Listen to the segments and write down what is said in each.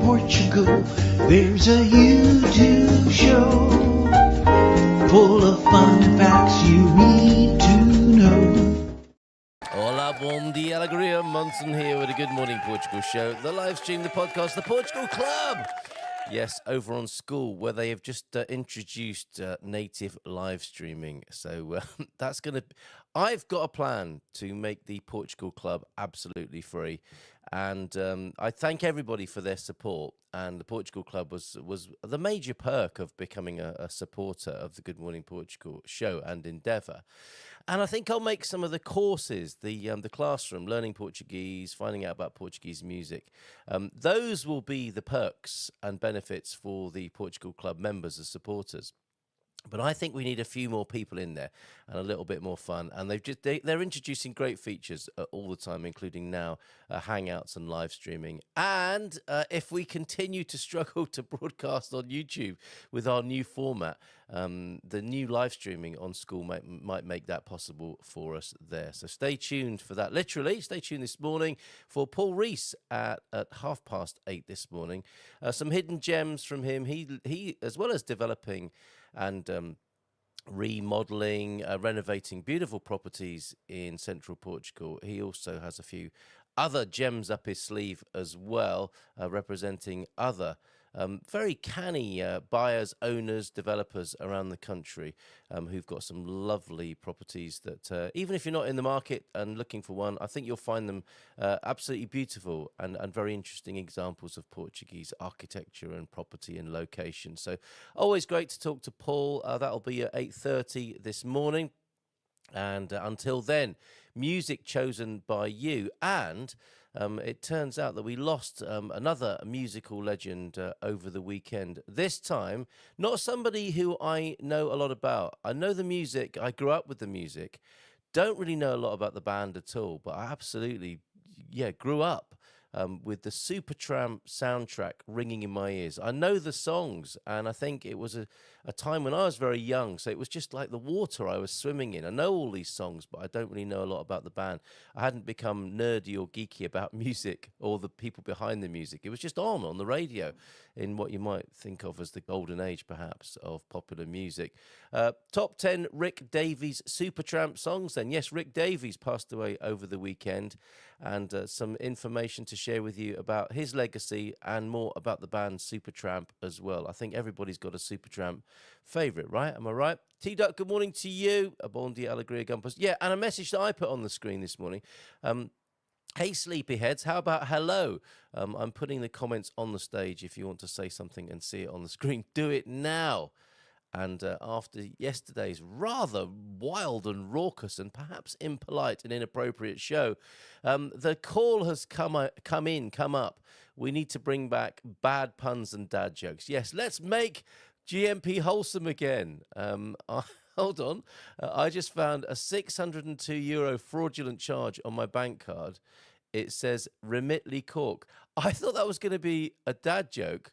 Portugal. There's a YouTube show full of fun facts you need to know. Hola, bom dia, alegria. Munson here with a Good Morning Portugal show. The live stream, the podcast, the Portugal Club. Yes, over on School, where they have just introduced native live streaming. So that's going to... I've got a plan to make the Portugal Club absolutely free. And I thank everybody for their support. And the Portugal Club was the major perk of becoming a supporter of the Good Morning Portugal show and endeavour. And I think I'll make some of the courses, the classroom, learning Portuguese, finding out about Portuguese music. Those will be the perks and benefits for the Portugal Club members as supporters. But I think we need a few more people in there and a little bit more fun. And they're introducing great features all the time, including now Hangouts and live streaming. And if we continue to struggle to broadcast on YouTube with our new format, the new live streaming on School might make that possible for us there. So stay tuned for that. Literally, stay tuned this morning for Paul Rees at 8:30 this morning. Some hidden gems from him. He as well as developing and remodeling, renovating beautiful properties in central Portugal. He also has a few other gems up his sleeve as well, representing other very canny buyers, owners, developers around the country who've got some lovely properties that even if you're not in the market and looking for one, I think you'll find them absolutely beautiful and very interesting examples of Portuguese architecture and property and location. So always great to talk to Paul. That'll be at 8:30 this morning. And until then, music chosen by you. And it turns out that we lost another musical legend over the weekend. This time, not somebody who I know a lot about. I know the music. I grew up with the music. Don't really know a lot about the band at all, but I absolutely, grew up with the Supertramp soundtrack ringing in my ears. I know the songs, and I think it was a time when I was very young, so it was just like the water I was swimming in. I know all these songs, but I don't really know a lot about the band. I hadn't become nerdy or geeky about music or the people behind the music. It was just on the radio in what you might think of as the golden age, perhaps, of popular music. Top 10 Rick Davies Supertramp songs then. Yes, Rick Davies passed away over the weekend, and some information to share with you about his legacy and more about the band Supertramp as well. I think everybody's got a Supertramp favourite, right? Am I right? T-Duck, good morning to you. Bon dia, alegria, gumpers. Yeah, and a message that I put on the screen this morning. Hey, sleepyheads, how about hello? I'm putting the comments on the stage. If you want to say something and see it on the screen, do it now. And after yesterday's rather wild and raucous and perhaps impolite and inappropriate show, the call has come up. We need to bring back bad puns and dad jokes. Yes, let's make GMP wholesome again. Hold on. I just found a €602 fraudulent charge on my bank card. It says Remitly Cork. I thought that was going to be a dad joke.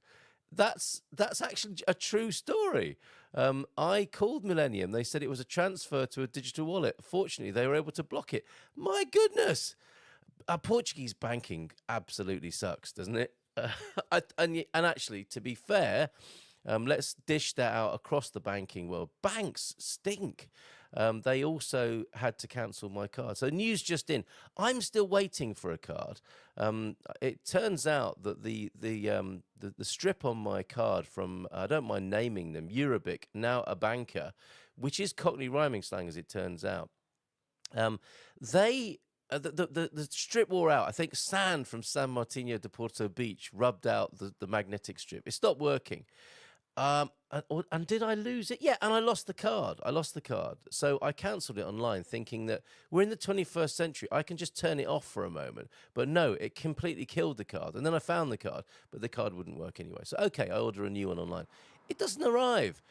That's actually a true story. I called Millennium. They said it was a transfer to a digital wallet. Fortunately, they were able to block it. My goodness. Portuguese banking absolutely sucks, doesn't it? And actually, to be fair, let's dish that out across the banking world. Banks stink. They also had to cancel my card. So news just in. I'm still waiting for a card. It turns out that the strip on my card from, I don't mind naming them, Eurobic, now a banker, which is Cockney rhyming slang as it turns out. The strip wore out. I think sand from San Martino de Porto Beach rubbed out the magnetic strip. It stopped working. And did I lose it? Yeah, and I lost the card. So I cancelled it online thinking that we're in the 21st century. I can just turn it off for a moment. But no, it completely killed the card. And then I found the card, but the card wouldn't work anyway. So, okay, I order a new one online. It doesn't arrive.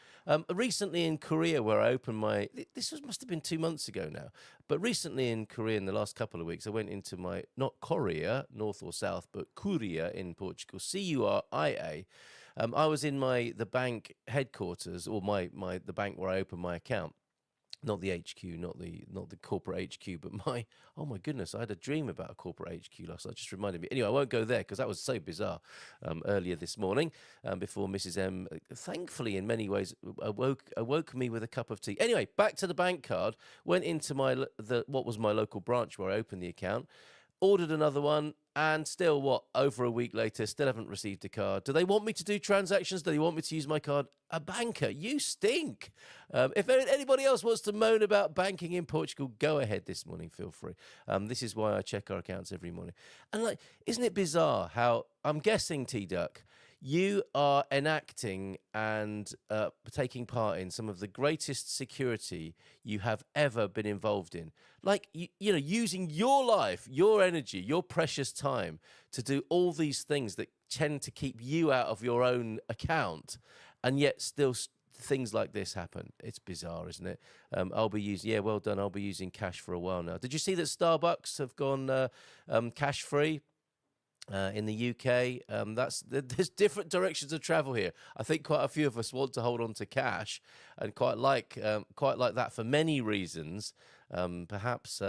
Recently in Korea, where I opened must have been 2 months ago now, but recently in Korea, in the last couple of weeks, I went into not Korea, north or south, but Kuria in Portugal, Curia. I was in the bank headquarters, or the bank where I opened my account. not the HQ, not the corporate HQ, but oh my goodness, I had a dream about a corporate HQ last night. Just reminded me. Anyway, I won't go there because that was so bizarre earlier this morning before Mrs. M, thankfully in many ways, awoke me with a cup of tea. Anyway, back to the bank card. Went into what was my local branch where I opened the account. Ordered another one, and still, over a week later, still haven't received a card. Do they want me to do transactions? Do they want me to use my card? A banker, you stink. If anybody else wants to moan about banking in Portugal, go ahead this morning, feel free. This is why I check our accounts every morning. And isn't it bizarre how, I'm guessing, T-Duck, you are enacting and taking part in some of the greatest security you have ever been involved in. Using your life, your energy, your precious time to do all these things that tend to keep you out of your own account, and yet still things like this happen. It's bizarre, isn't it? I'll be using cash for a while now. Did you see that Starbucks have gone cash free? In the UK, there's different directions of travel here. I think quite a few of us want to hold on to cash, and quite like that for many reasons. Perhaps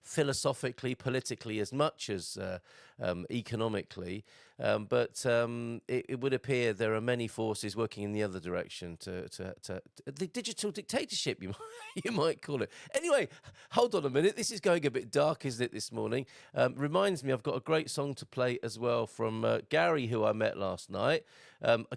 philosophically, politically, as much as economically. But it would appear there are many forces working in the other direction to the digital dictatorship, you might call it. Anyway, hold on a minute. This is going a bit dark, isn't it, this morning? Reminds me, I've got a great song to play as well from Gary, who I met last night.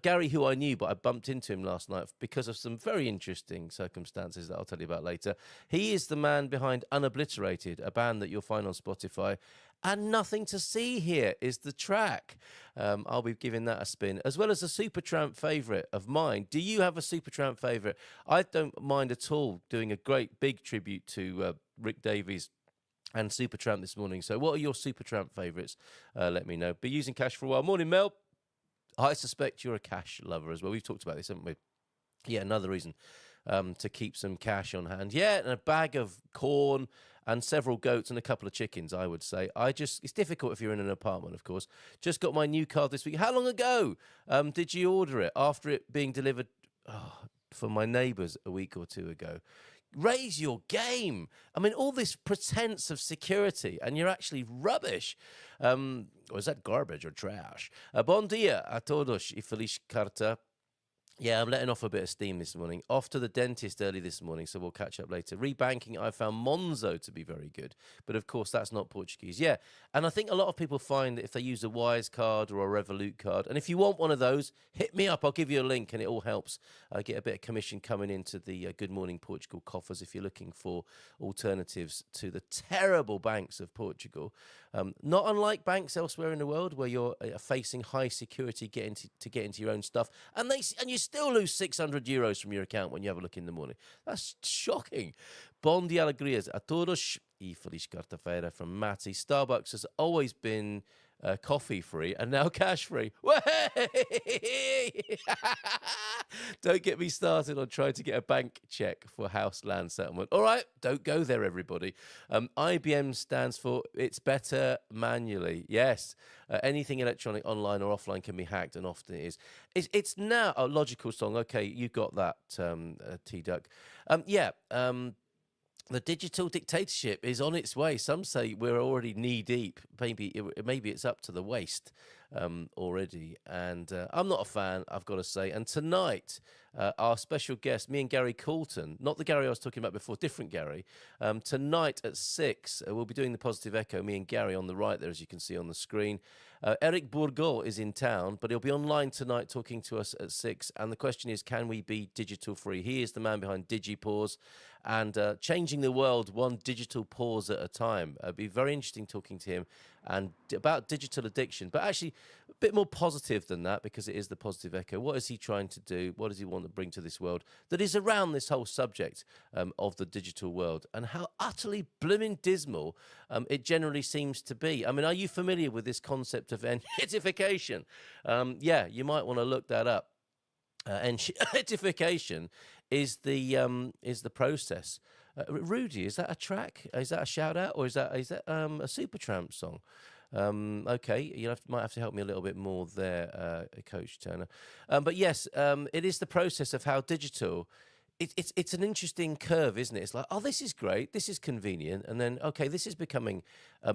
Gary, who I knew, but I bumped into him last night because of some very interesting circumstances that I'll tell you about later. He is the man behind Unobliterated, a band that you'll find on Spotify. And Nothing to See Here is the track. I'll be giving that a spin, as well as a Supertramp favourite of mine. Do you have a Supertramp favourite? I don't mind at all doing a great big tribute to Rick Davies and Supertramp this morning. So what are your Supertramp favourites? Let me know. Be using cash for a while. Morning, Mel. I suspect you're a cash lover as well. We've talked about this, haven't we? Yeah, another reason to keep some cash on hand. Yeah, and a bag of corn and several goats and a couple of chickens, I would say. It's difficult if you're in an apartment, of course. Just got my new card this week. How long ago did you order it? After it being delivered for my neighbours a week or two ago. Raise your game. I mean, all this pretense of security, and you're actually rubbish. Or is that garbage or trash? Bom dia a todos e feliz carta. Yeah, I'm letting off a bit of steam this morning. Off to the dentist early this morning, so we'll catch up later. Rebanking, I found Monzo to be very good. But of course, that's not Portuguese. Yeah, and I think a lot of people find that if they use a Wise card or a Revolut card, and if you want one of those, hit me up. I'll give you a link, and it all helps get a bit of commission coming into the Good Morning Portugal coffers if you're looking for alternatives to the terrible banks of Portugal. Not unlike banks elsewhere in the world where you're facing high security to get into your own stuff, and you still lose 600 euros from your account when you have a look in the morning. That's shocking. Bom dia alegrias a todos e feliz quarta-feira from Matty. Starbucks has always been coffee free and now cash free. Don't get me started on trying to get a bank check for house land settlement. All right, don't go there, everybody. IBM stands for It's Better Manually. Yes, anything electronic, online or offline can be hacked, and often it is. It's now a logical song. Okay, you got that, T-Duck. The digital dictatorship is on its way. Some say we're already knee deep. Maybe it's up to the waist already. And I'm not a fan, I've got to say. And tonight, our special guest, me and Gary Coulton, not the Gary I was talking about before, different Gary. Tonight at 6, we'll be doing the Positive Echo, me and Gary on the right there, as you can see on the screen. Eric Bourgault is in town, but he'll be online tonight talking to us at 6. And the question is, can we be digital free? He is the man behind DigiPause and changing the world one digital pause at a time. It'll be very interesting talking to him and about digital addiction, but actually a bit more positive than that, because it is the Positive Echo. What is he trying to do? What does he want to bring to this world that is around this whole subject of the digital world, and how utterly blooming dismal it generally seems to be? I mean, are you familiar with this concept of entitification? Yeah, you might want to look that up. Entitification is the process. Rudy, is that a track? Is that a shout out, or is that a Supertramp song? Okay, you might have to help me a little bit more there, Coach Turner. But yes, it is the process of how digital it's an interesting curve, isn't it? It's like, oh, this is great, this is convenient, and then okay, this is becoming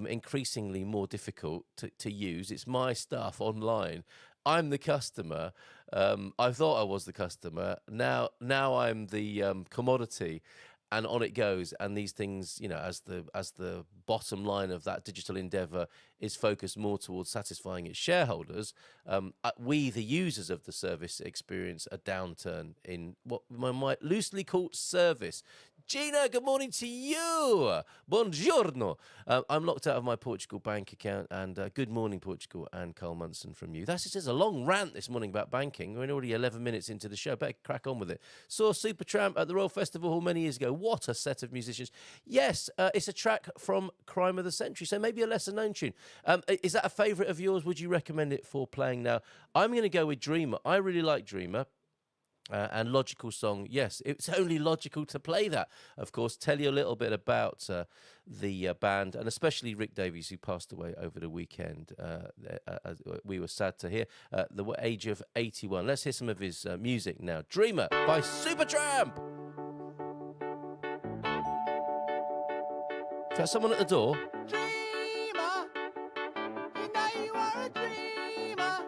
increasingly more difficult to use. It's my stuff online. I'm the customer. I thought I was the customer. Now I'm the commodity, and on it goes. And these things, as the bottom line of that digital endeavor is focused more towards satisfying its shareholders, we, the users of the service, experience a downturn in what one might loosely call service. Gina, good morning to you. Buongiorno. I'm locked out of my Portugal bank account, and good morning, Portugal, and Carl Munson from you. That's just a long rant this morning about banking. We're already 11 minutes into the show. Better crack on with it. Saw Supertramp at the Royal Festival Hall many years ago. What a set of musicians. Yes, it's a track from Crime of the Century, so maybe a lesser known tune. Is that a favourite of yours? Would you recommend it for playing now? I'm going to go with Dreamer. I really like Dreamer. And Logical Song, yes, it's only logical to play that. Of course, tell you a little bit about the band, and especially Rick Davies, who passed away over the weekend. We were sad to hear, the age of 81. Let's hear some of his music now. Dreamer by Supertramp. Is that someone at the door? Dreamer, you know you are a dreamer.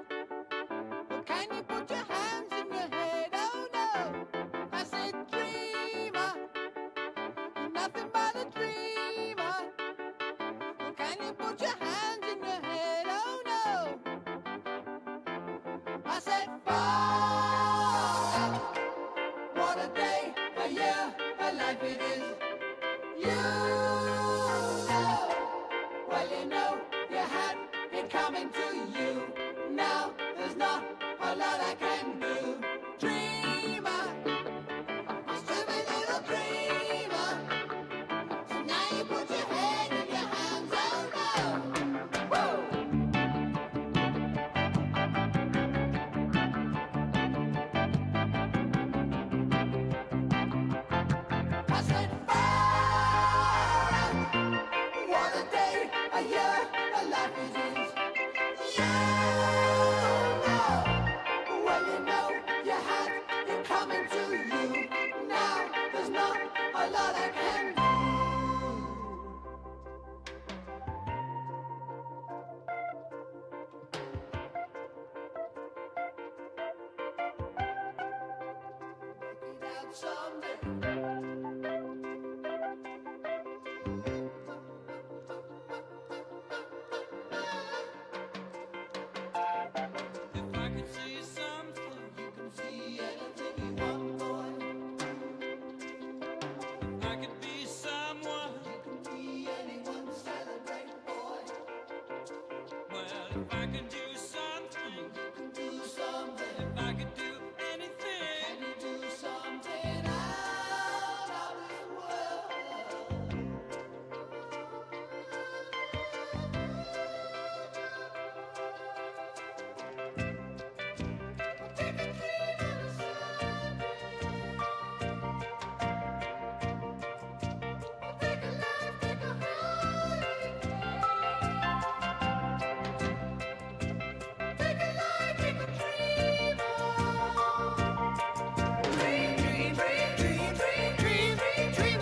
Well, can you put your hands in your head? Oh no, I said dreamer, you're nothing but a dreamer. Well, can you put your hands in your head? Oh no, I said fall. What a day, a year, a life it is. You know, well you know you had it coming to you. Now there's not a lot I can do. Dreamer, you stupid little dreamer. So now you put your head in your hands, oh no. Woo! I said what a day, a year, a life it is. You know, well you know you had it coming to you. Now there's not a lot I can do. Work it out someday. If I could see something, you can see anything you want, boy. If I could be someone, you can be anyone, celebrate, boy. Well, if I could do something, you can do something. If I could do anything, can you do something out of this world? Take a dream on a Sunday. Take a life, take a holiday. Take a life, take a dream on. Dream, dream, dream, dream, dream, dream, dream, dream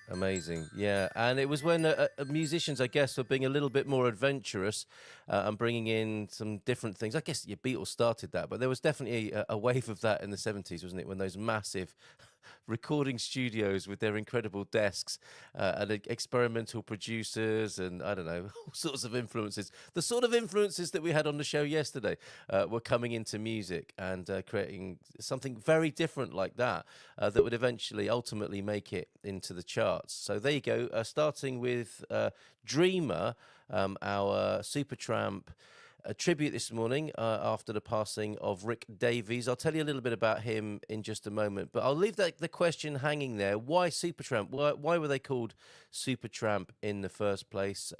Amazing. Yeah, and it was when musicians, I guess, were being a little bit more adventurous and bringing in some different things. I guess your Beatles started that, but there was definitely a wave of that in the 70s, wasn't it? When those massive recording studios with their incredible desks and experimental producers and, I don't know, all sorts of influences. The sort of influences that we had on the show yesterday were coming into music and creating something very different like that that would eventually, ultimately make it into the charts. So there you go, starting with Dreamer, our Supertramp tribute this morning after the passing of Rick Davies. I'll tell you a little bit about him in just a moment, but I'll leave the question hanging there. Why Supertramp? Why were they called Supertramp in the first place?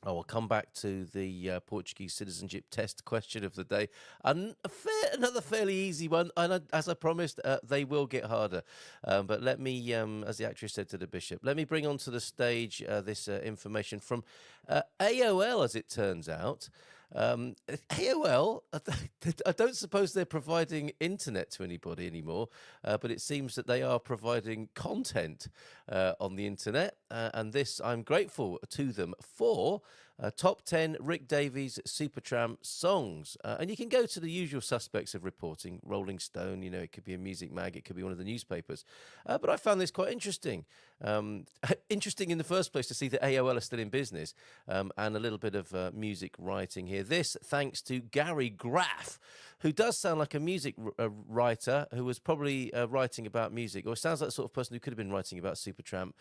I'll come back to the Portuguese citizenship test question of the day. Another fairly easy one, and as I promised, they will get harder. But let me, as the actress said to the bishop, let me bring onto the stage this information from AOL, as it turns out. AOL, I don't suppose they're providing internet to anybody anymore, but it seems that they are providing content on the internet, and this I'm grateful to them for. Top 10 Rick Davies Supertramp songs. And you can go to the usual suspects of reporting, Rolling Stone, you know, it could be a music mag, it could be one of the newspapers. But I found this quite interesting. Interesting in the first place to see that AOL are still in business, and a little bit of music writing here. This thanks to Gary Graff, who does sound like a music writer who was probably writing about music, or sounds like the sort of person who could have been writing about Supertramp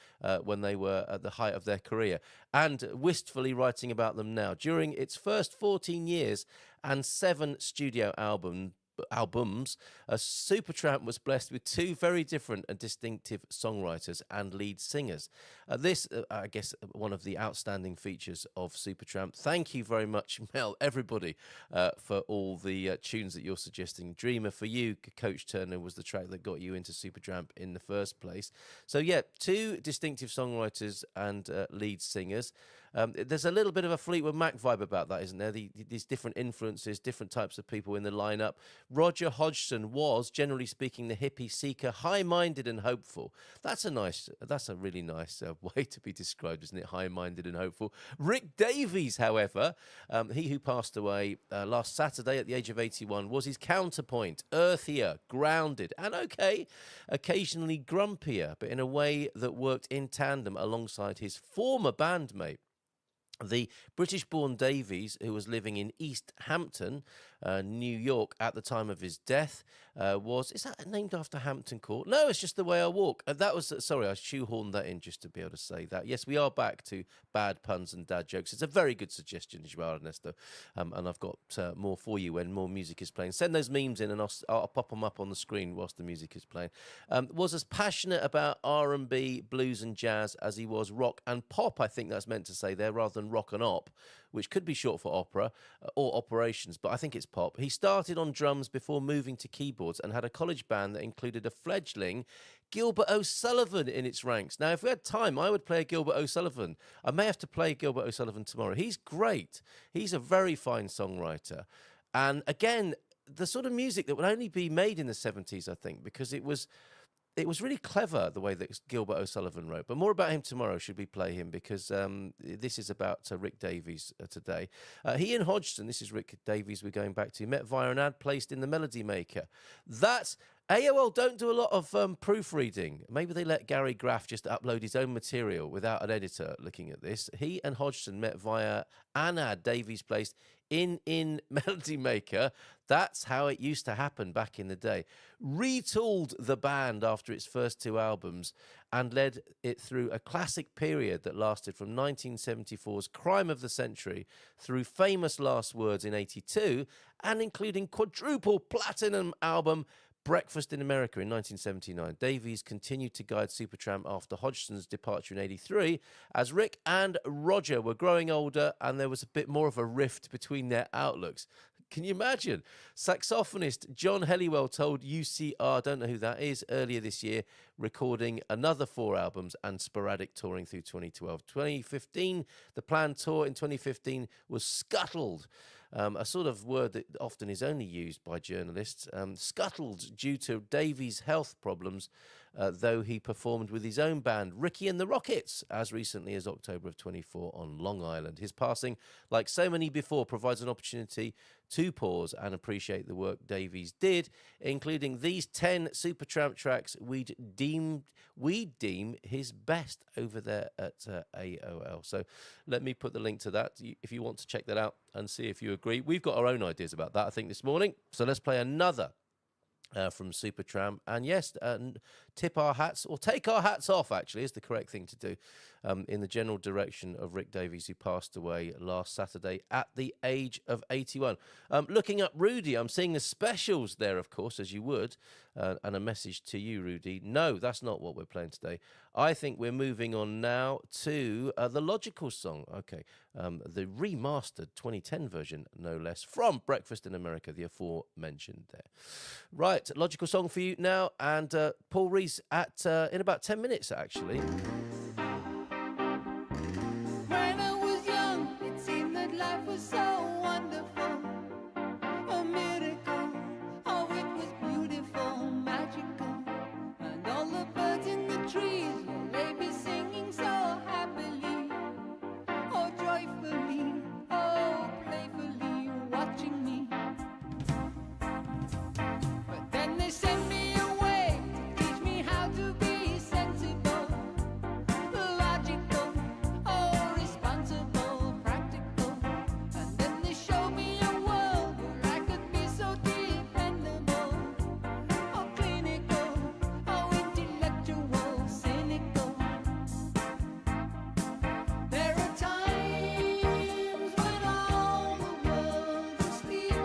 when they were at the height of their career, and wistfully writing about them now. During its first 14 years and 7 studio albums, Supertramp was blessed with 2 very different and distinctive songwriters and lead singers. This, I guess, one of the outstanding features of Supertramp. Thank you very much, Mel, everybody, for all the tunes that you're suggesting. Dreamer for you, Coach Turner, was the track that got you into Supertramp in the first place. So, yeah, 2 distinctive songwriters and lead singers. There's a little bit of a Fleetwood Mac vibe about that, isn't there? These different influences, different types of people in the lineup. Roger Hodgson was, generally speaking, the hippie seeker, high-minded and hopeful. That's a really nice way to be described, isn't it? High-minded and hopeful. Rick Davies, however, he who passed away last Saturday at the age of 81, was his counterpoint, earthier, grounded, and occasionally grumpier, but in a way that worked in tandem alongside his former bandmate. The British-born Davies, who was living in East Hampton, New York, at the time of his death, is that named after Hampton Court? No, it's just The Way I Walk. Sorry, I shoehorned that in just to be able to say that. Yes, we are back to bad puns and dad jokes. It's a very good suggestion, Joao Ernesto, and I've got more for you when more music is playing. Send those memes in, and I'll pop them up on the screen whilst the music is playing. Was as passionate about R&B, blues and jazz as he was rock and pop, I think that's meant to say there, rather than rock and op, which could be short for opera or operations, but I think it's pop. He started on drums before moving to keyboards and had a college band that included a fledgling Gilbert O'Sullivan in its ranks. Now, if we had time, I would play a Gilbert O'Sullivan. I may have to play Gilbert O'Sullivan tomorrow. He's great. He's a very fine songwriter. And again, the sort of music that would only be made in the 70s, I think, because it was really clever the way that Gilbert O'Sullivan wrote. But more about him tomorrow, should we play him, because this is about Rick Davies today. He and Hodgson, this is Rick Davies we're going back to, met via an ad placed in the Melody Maker. That's AOL don't do a lot of proofreading. Maybe they let Gary Graff just upload his own material without an editor looking at this. He and Hodgson met via an ad Davies placed in Melody Maker. That's how it used to happen back in the day. Retooled the band after its first 2 albums and led it through a classic period that lasted from 1974's Crime of the Century through Famous Last Words in 82 and including quadruple platinum album Breakfast in America in 1979. Davies continued to guide Supertramp after Hodgson's departure in 83, as Rick and Roger were growing older and there was a bit more of a rift between their outlooks. Can you imagine? Saxophonist John Helliwell told UCR, don't know who that is, earlier this year, recording another 4 albums and sporadic touring through 2012. 2015, the planned tour in 2015 was scuttled. A sort of word that often is only used by journalists, scuttled due to Davies' health problems though he performed with his own band, Ricky and the Rockets, as recently as October of 24 on Long Island. His passing, like so many before, provides an opportunity to pause and appreciate the work Davies did, including these 10 Supertramp tracks we deem his best over there at AOL. So let me put the link to that if you want to check that out and see if you agree. We've got our own ideas about that, I think, this morning. So let's play another from Supertramp. And yes, tip our hats, or take our hats off, actually, is the correct thing to do, in the general direction of Rick Davies, who passed away last Saturday at the age of 81. Looking up Rudy, I'm seeing the specials there, of course, as you would, and a message to you, Rudy. No, that's not what we're playing today. I think we're moving on now to the Logical song. Okay, the remastered 2010 version, no less, from Breakfast in America, the aforementioned there. Right, Logical song for you now, and Paul Rees in about 10 minutes, actually. When I was young, it seemed that life was so wonderful, a miracle. Oh, it was beautiful, magical, and all the birds in the trees, well, they be singing so happily, oh joyfully, oh playfully, watching me. But then they sent me away to teach me how to be sensible, logical, oh responsible, practical. And then they showed me a world where I could be so dependable, oh clinical, oh intellectual, cynical. There are times when all the world's asleep,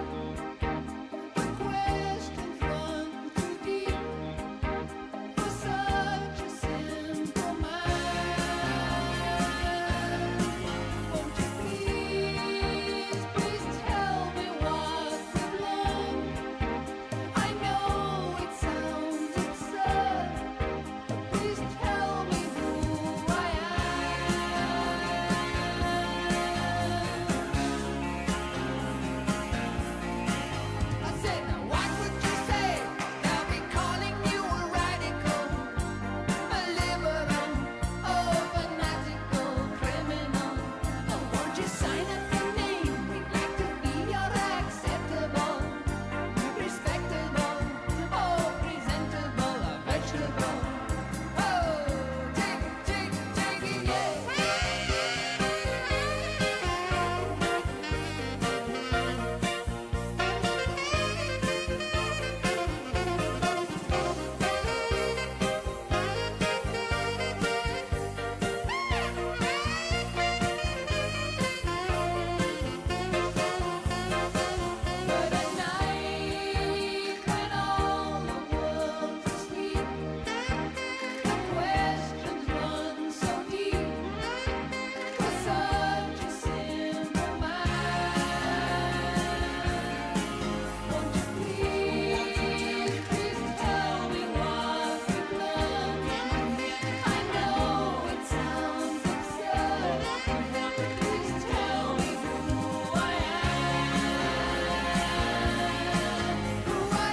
the questions run too deep for such a simple mind. Won't you please tell me what we've learned? I know it sounds absurd, but please tell me who I am. I said, now what would you say? They'll be calling you a radical, a liberal, oh fanatical criminal. Oh, won't you sign up your name? We'd like to be your acceptable, respectable, oh presentable, a vegetable. Oh, take it, yeah. But at night, when all the world's asleep, the questions run so deep for such a simple mind. Won't you please tell me what we've learned? I know it sounds absurd, but please tell me who I am. Who I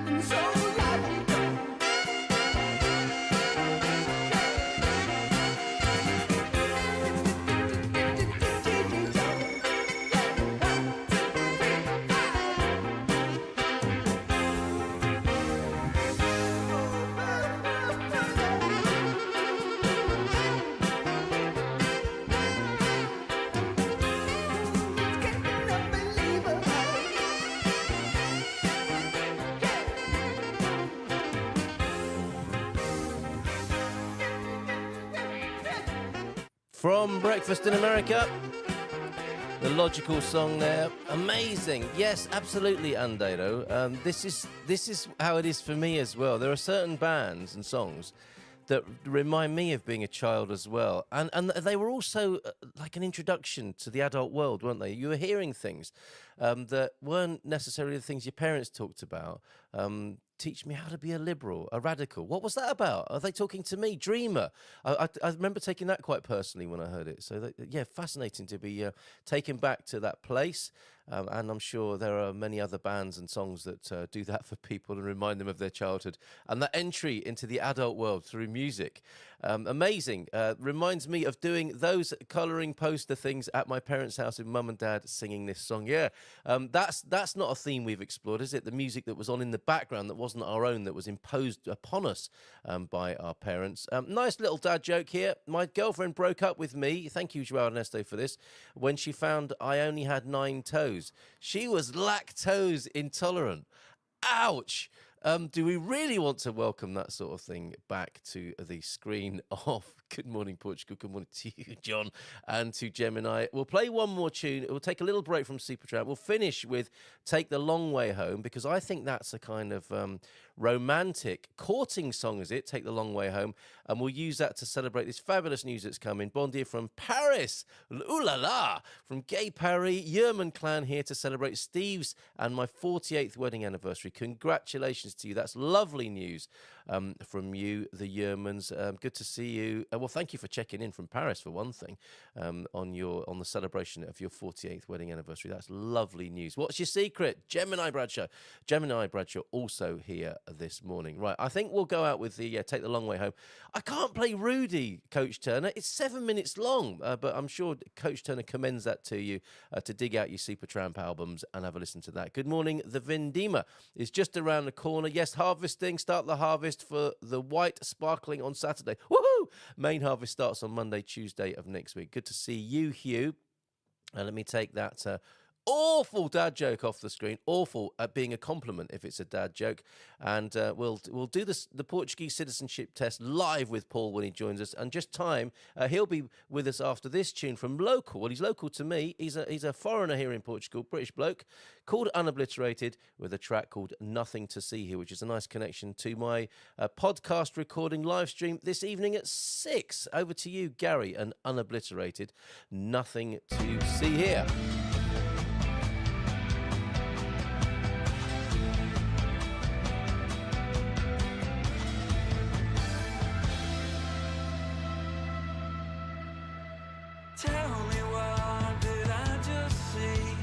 am so logical. From Breakfast in America, the Logical song there. Amazing. Yes, absolutely, Andero. This is how it is for me as well. There are certain bands and songs that remind me of being a child as well. And they were also like an introduction to the adult world, weren't they? You were hearing things that weren't necessarily the things your parents talked about. Teach me how to be a liberal, a radical. What was that about? Are they talking to me? Dreamer. I remember taking that quite personally when I heard it. So, yeah, fascinating to be taken back to that place. And I'm sure there are many other bands and songs that do that for people and remind them of their childhood. And that entry into the adult world through music. Amazing. Reminds me of doing those colouring poster things at my parents' house with mum and dad singing this song. Yeah, that's not a theme we've explored, is it? The music that was on in the background that wasn't our own, that was imposed upon us by our parents. Nice little dad joke here. My girlfriend broke up with me, thank you, Joao Ernesto, for this, when she found I only had 9 toes. She was lactose intolerant. Ouch! Do we really want to welcome that sort of thing back to the screen of Good Morning Portugal? Good morning to you, John, and to Gemini. We'll play one more tune. We'll take a little break from Supertramp. We'll finish with Take the Long Way Home, because I think that's a kind of romantic courting song, is it? Take the Long Way Home. And we'll use that to celebrate this fabulous news that's coming. Bon dia from Paris. Ooh la la! From Gay Paris, Yerman clan here to celebrate Steve's and my 48th wedding anniversary. Congratulations to you. That's lovely news from you, the Yermans. Good to see you. Well, thank you for checking in from Paris, for one thing, on the celebration of your 48th wedding anniversary. That's lovely news. What's your secret? Gemini Bradshaw. Gemini Bradshaw also here this morning. Right, I think we'll go out with the Take the Long Way Home. I can't play Rudy, Coach Turner. It's 7 minutes long, but I'm sure Coach Turner commends that to you to dig out your Supertramp albums and have a listen to that. Good morning. The Vindima is just around the corner. Yes, harvesting. Start the harvest for the white sparkling on Saturday. Woohoo! Main harvest starts on Monday, Tuesday of next week. Good to see you, Hugh. Let me take that awful dad joke off the screen. Awful at being a compliment if it's a dad joke. And we'll do the Portuguese citizenship test live with Paul when he joins us. And just time, he'll be with us after this tune from local. Well, he's local to me. He's a foreigner here in Portugal, British bloke, called Unobliterated, with a track called Nothing to See Here, which is a nice connection to my podcast recording live stream this evening at 6. Over to you, Gary, and Unobliterated, Nothing to See Here. Tell me, what did I just see?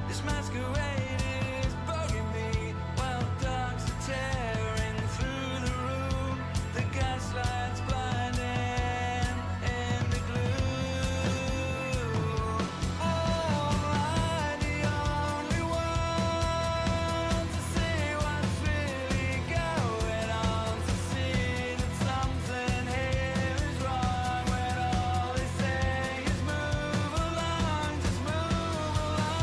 This masquerade is bugging me. While dogs are tearing through the room, the gaslight's blinding in the gloom. Oh, am I the only one to see what's really going on? To see that something here is wrong when all they say is move along, just move along.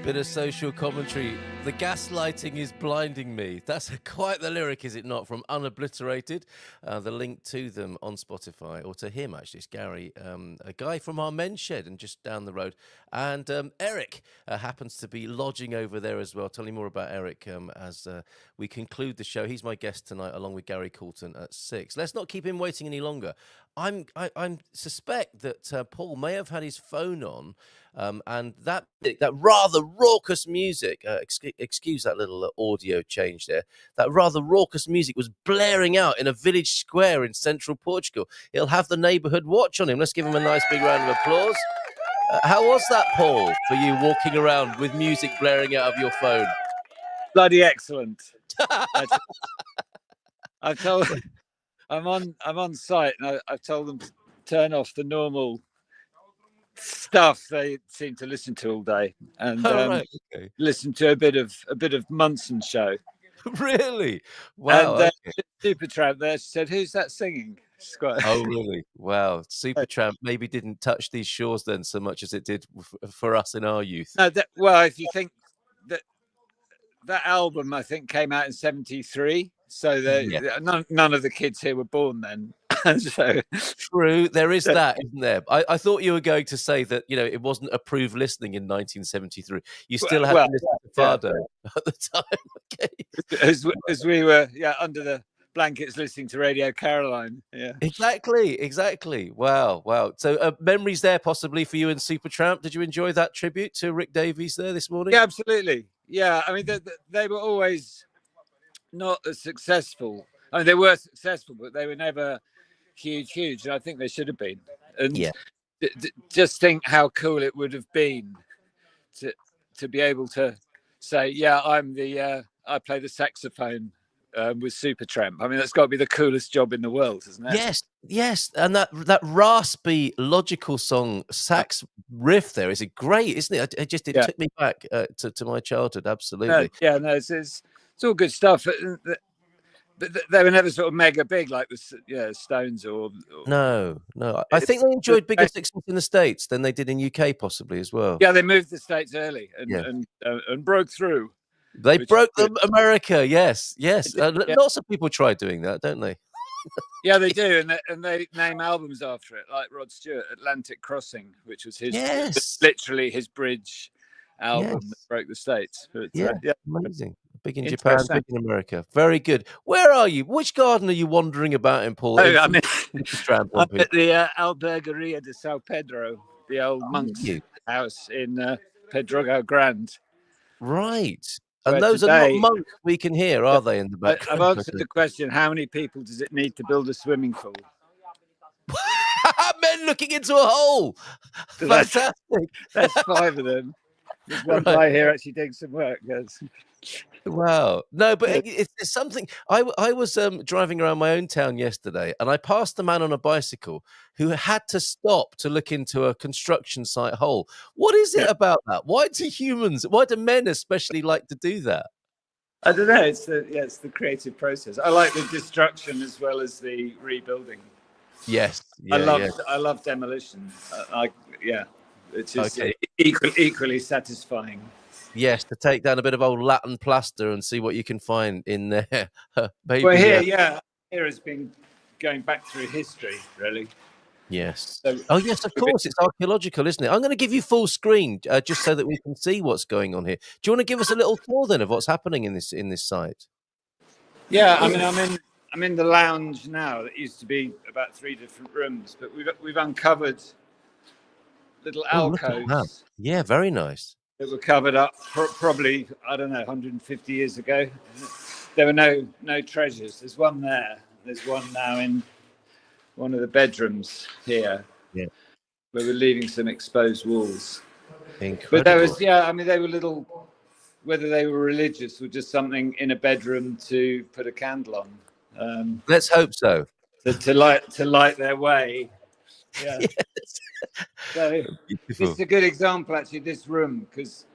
Bit of social commentary. The gaslighting is blinding me. That's quite the lyric, is it not? From Unobliterated. The link to them on Spotify, or to him actually, it's Gary, a guy from our men's shed and just down the road. And Eric happens to be lodging over there as well. Tell you more about Eric as we conclude the show. He's my guest tonight, along with Gary Coulton at 6. Let's not keep him waiting any longer. I suspect that Paul may have had his phone on, and that rather raucous music, excuse that little audio change there, that rather raucous music was blaring out in a village square in central Portugal. He'll have the neighbourhood watch on him. Let's give him a nice big round of applause. How was that, Paul, for you walking around with music blaring out of your phone? Bloody excellent. I've told I'm on site, and I've told them to turn off the normal stuff they seem to listen to all day, and Right, okay. listen to a bit of Munson show. Really? Wow. And Okay. Supertramp there said, "Who's that singing?" Oh, really? Wow. Supertramp maybe didn't touch these shores then so much as it did for us in our youth. No, well, if you think that album, I think, came out in '73, so Yeah. none of the kids here were born then. So True, there is that, isn't there? I thought you were going to say that, it wasn't approved listening in 1973. You still had to listen to Fado at the time. Okay. as we were under the blankets listening to Radio Caroline. Yeah, Exactly. Wow. So memories there possibly for you and Supertramp. Did you enjoy that tribute to Rick Davies there this morning? Yeah, absolutely. Yeah, I mean they were always not as successful. I mean, they were successful, but they were never huge. And I think they should have been. And just think how cool it would have been to be able to say, I play the saxophone with Supertramp. I mean, that's got to be the coolest job in the world, isn't it? Yes, and that raspy, logical song sax riff there is great, isn't it? It took me back to my childhood. Absolutely. It's all good stuff. But they were never sort of mega big like the Stones or No. I think they enjoyed bigger success in the States than they did in UK, possibly as well. Yeah, they moved to the States early and broke through. They broke America. Yes. Lots of people try doing that, don't they? Yeah, they do, and they name albums after it, like Rod Stewart, Atlantic Crossing, which was literally his bridge album that broke the States. But, amazing. Big in Japan, big in America. Very good. Where are you? Which garden are you wandering about in, Paul? I'm at the Albergaria de Sao Pedro, the old monk's house in Pedroga Grande. Right. And those are not monks we can hear, are they, in the background? I've answered the question, how many people does it need to build a swimming pool? Men looking into a hole. Fantastic. That's 5 of them. There's one guy here actually doing some work. Yes. Wow. No, but it's something. I was driving around my own town yesterday, and I passed a man on a bicycle who had to stop to look into a construction site hole. What is it about that? Why do men especially like to do that? I don't know. It's the creative process. I like the destruction as well as the rebuilding. Yes. I love demolition. It's just equally satisfying. Yes, to take down a bit of old Latin plaster and see what you can find in there. Well, here has been going back through history, really. Yes. Yes, of course. It's archaeological, isn't it? I'm going to give you full screen just so that we can see what's going on here. Do you want to give us a little tour then of what's happening in this site? Yeah, I mean, I'm in the lounge now. That used to be about 3 different rooms, but we've uncovered little alcoves. Yeah, very nice. That were covered up probably, I don't know, 150 years ago. There were no treasures. There's one there. There's one now in one of the bedrooms here. Yeah. Where we're leaving some exposed walls. Incredible. But there was, they were little, whether they were religious or just something in a bedroom to put a candle on. Let's hope so. To light their way. Yeah. Yes. So this is a good example, actually, this room, because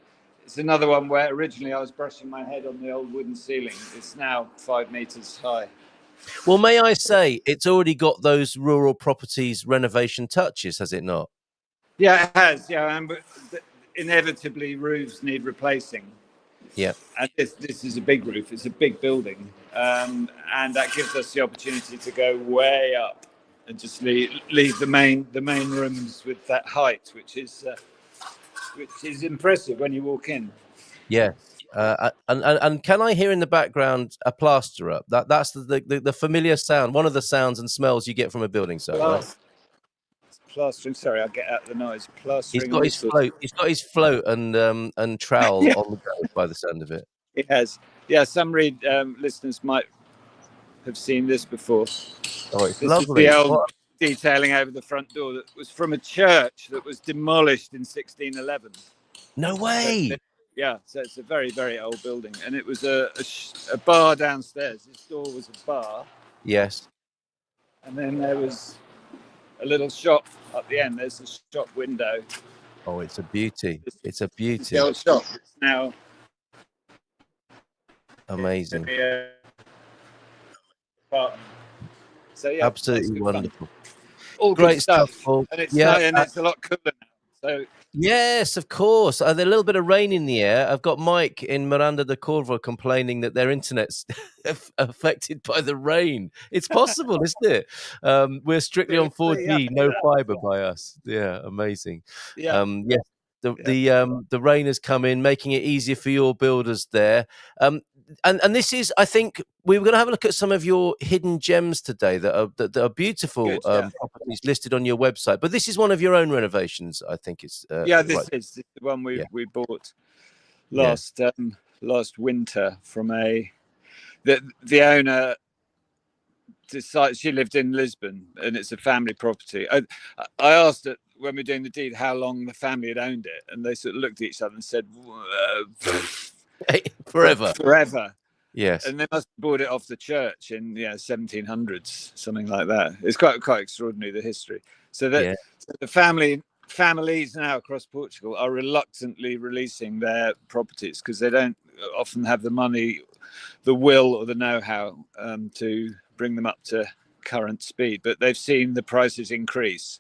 it's another one where originally I was brushing my head on the old wooden ceiling. It's now 5 meters high. Well, may I say, it's already got those rural properties renovation touches, has it not? Yeah, it has. Yeah, inevitably roofs need replacing. Yeah. And this is a big roof. It's a big building, and that gives us the opportunity to go way up and just leave the main rooms with that height, which is impressive when you walk in. Yes. And can I hear in the background a plasterer? That's the familiar sound, one of the sounds and smells you get from a building site, right? Plastering. Sorry, I'll get out the noise. He's Plastering. got his float. He's got his float and trowel Yeah. on the go by the sound of it. It has. Yeah, some listeners might have seen this before. Oh, it's This lovely. is the old detailing over the front door that was from a church that was demolished in 1611. No way. So it's a very, very old building, and it was a bar downstairs. This door was a bar. Yes. And then there was a little shop up the end. There's a shop window. Oh, it's a beauty. It's a beauty. The old shop. It's now amazing. So yeah, absolutely wonderful. All great good stuff. Paul. And it's it's a lot cooler now. So yes, of course. There's a little bit of rain in the air. I've got Mike in Miranda de Corvo complaining that their internet's affected by the rain. It's possible, isn't it? We're strictly on 4G, no fiber by us. Yeah, amazing. Yeah. Yes. The rain has come in, making it easier for your builders there. And this is, I think, we were going to have a look at some of your hidden gems today that are beautiful properties listed on your website. But this is one of your own renovations, I think. This is the one we bought last winter from the owner. Decided, she lived in Lisbon, and it's a family property. I asked it when we were doing the deed how long the family had owned it, and they sort of looked at each other and said, forever. Yes. And they must have bought it off the church in 1700s, something like that. It's quite extraordinary, the history. So that so the families now across Portugal are reluctantly releasing their properties because they don't often have the money, the will, or the know-how to bring them up to current speed. But they've seen the prices increase.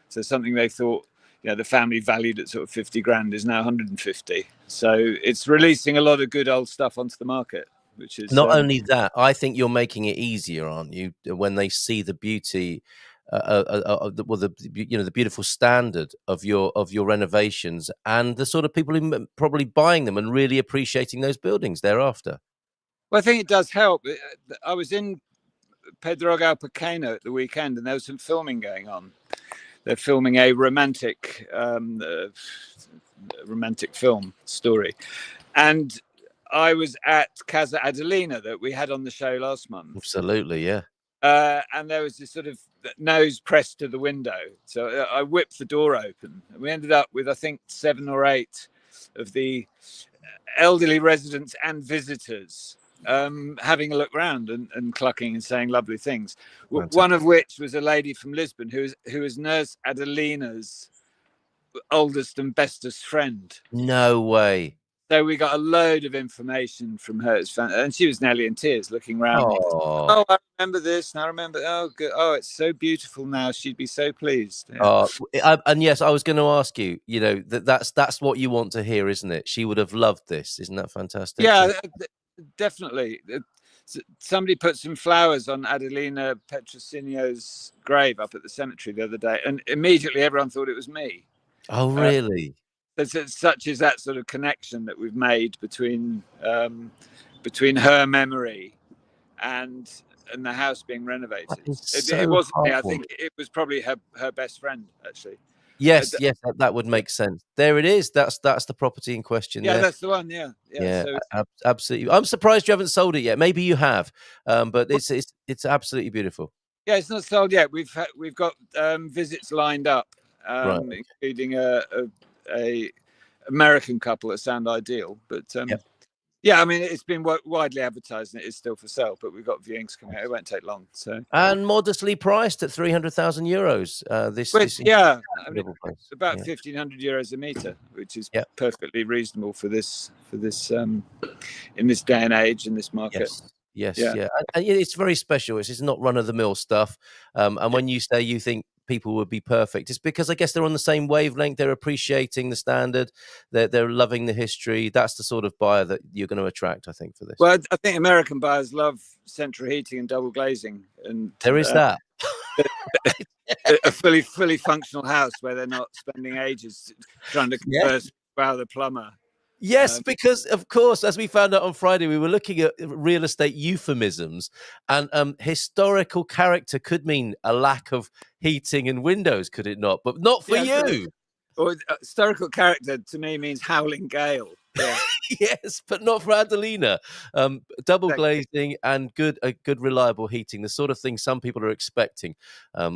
So something they thought, the family valued at sort of 50 grand is now 150. So it's releasing a lot of good old stuff onto the market, which is not only that. I think you're making it easier, aren't you, when they see the beauty, the beautiful standard of your renovations and the sort of people who probably buying them and really appreciating those buildings thereafter. Well, I think it does help. I was in Pedrógão Pequeno at the weekend, and there was some filming going on. They're filming a romantic film story, and I was at Casa Adelina that we had on the show last month. Absolutely, yeah. And there was this sort of nose pressed to the window, so I whipped the door open, and we ended up with, I think, 7 or 8 of the elderly residents and visitors having a look around and clucking and saying lovely things. Fantastic. One of which was a lady from Lisbon who is Nurse Adelina's oldest and bestest friend. No way. So we got a load of information from her, and she was nearly in tears looking around. Oh, I remember this, and I remember. Oh, good. Oh, it's so beautiful now. She'd be so pleased. And yes, I was going to ask you. That's what you want to hear, isn't it? She would have loved this. Isn't that fantastic? Yeah. Definitely. Somebody put some flowers on Adelina Petrocinio's grave up at the cemetery the other day, and immediately everyone thought it was me. Oh, really? Such is that sort of connection that we've made between her memory and the house being renovated. It wasn't me. I think it was probably her best friend, actually. Yes, that would make sense. There it is. That's the property in question. Yeah, there. That's the one. Yeah. Absolutely. I'm surprised you haven't sold it yet. Maybe you have, but it's absolutely beautiful. Yeah, it's not sold yet. We've got visits lined up, including a American couple that sound ideal. But I mean, it's been widely advertised and it is still for sale. But we've got viewings coming out. It won't take long. So and modestly priced at 300,000 euros. About 1,500 euros a meter, which is perfectly reasonable for this in this day and age in this market. Yes. And it's very special. It's not run of the mill stuff. And when you say you think people would be perfect. It's because I guess they're on the same wavelength. They're appreciating the standard. They're loving the history. That's the sort of buyer that you're going to attract, I think, for this. Well, I think American buyers love central heating and double glazing, and There is that. a fully functional house where they're not spending ages trying to converse with the plumber. Yes, because of course, as we found out on Friday, we were looking at real estate euphemisms, and historical character could mean a lack of heating and windows, could it not? But not for you. Or historical character to me means howling gale. Yeah. Yes, but not for Adelina. Double glazing and good reliable heating, the sort of thing some people are expecting